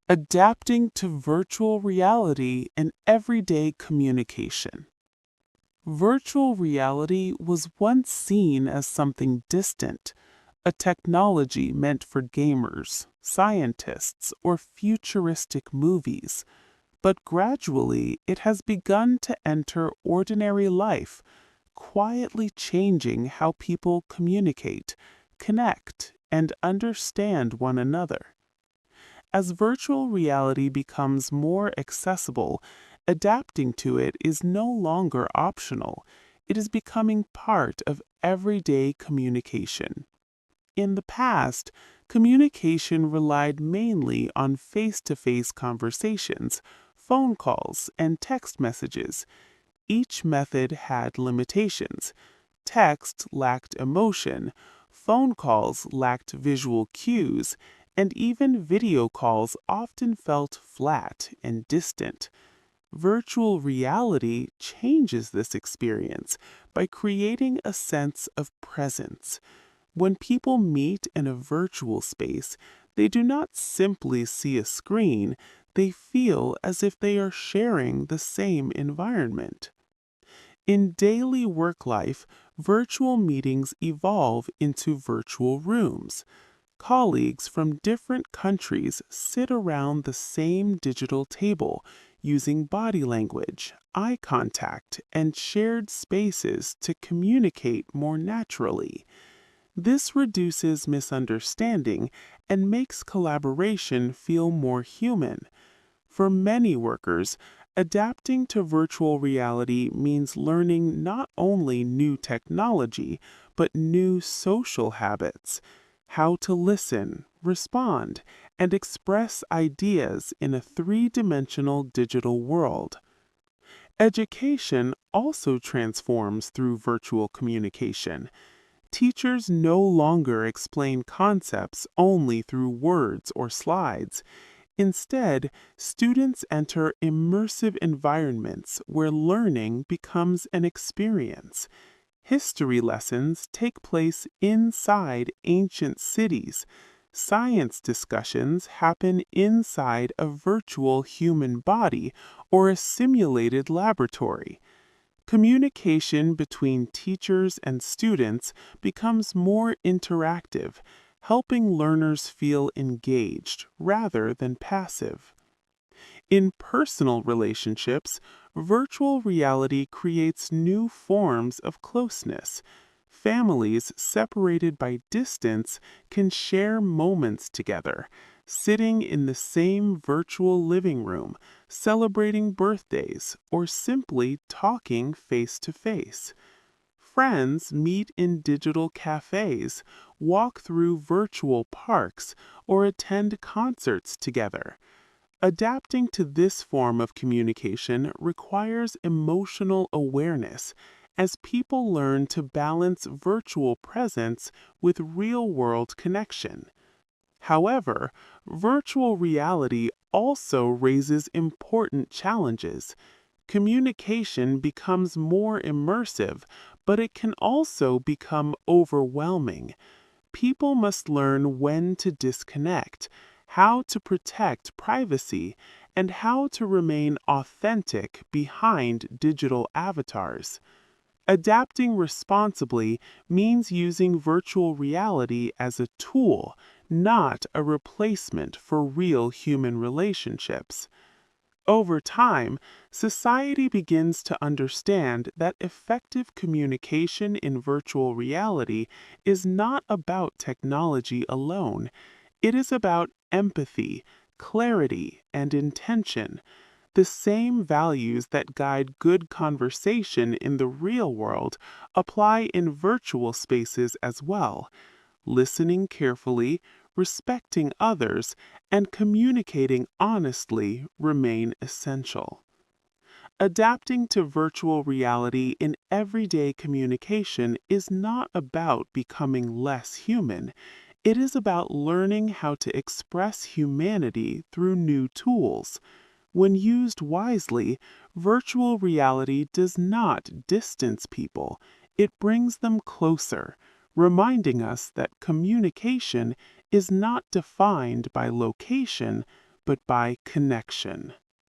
Adapting to virtual reality in everyday communication. Virtual reality was once seen as something distant, a technology meant for gamers, scientists, or futuristic movies. But gradually, it has begun to enter ordinary life, quietly changing how people communicate, connect, and understand one another. As virtual reality becomes more accessible, adapting to it is no longer optional. It is becoming part of everyday communication. In the past, communication relied mainly on face-to-face conversations, phone calls, and text messages. Each method had limitations. Text lacked emotion, phone calls lacked visual cues, and even video calls often felt flat and distant. Virtual reality changes this experience by creating a sense of presence. When people meet in a virtual space, they do not simply see a screen, they feel as if they are sharing the same environment. In daily work life, virtual meetings evolve into virtual rooms. Colleagues from different countries sit around the same digital table, using body language, eye contact, and shared spaces to communicate more naturally. This reduces misunderstanding and makes collaboration feel more human. For many workers, adapting to virtual reality means learning not only new technology, but new social habits, how to listen, respond, and express ideas in a three-dimensional digital world. Education also transforms through virtual communication. Teachers no longer explain concepts only through words or slides. Instead, students enter immersive environments where learning becomes an experience. History lessons take place inside ancient cities. Science discussions happen inside a virtual human body or a simulated laboratory. Communication between teachers and students becomes more interactive, helping learners feel engaged rather than passive. In personal relationships, virtual reality creates new forms of closeness. Families separated by distance can share moments together, sitting in the same virtual living room, celebrating birthdays, or simply talking face to face. Friends meet in digital cafes, walk through virtual parks, or attend concerts together. Adapting to this form of communication requires emotional awareness as people learn to balance virtual presence with real-world connection. However, virtual reality also raises important challenges. Communication becomes more immersive, but it can also become overwhelming. People must learn when to disconnect, how to protect privacy, and how to remain authentic behind digital avatars. Adapting responsibly means using virtual reality as a tool, not a replacement for real human relationships. Over time, society begins to understand that effective communication in virtual reality is not about technology alone. It is about empathy, clarity, and intention. The same values that guide good conversation in the real world apply in virtual spaces as well. Listening carefully, respecting others, and communicating honestly remain essential. Adapting to virtual reality in everyday communication is not about becoming less human. It is about learning how to express humanity through new tools. When used wisely, virtual reality does not distance people, it brings them closer, reminding us that communication is not defined by location, but by connection.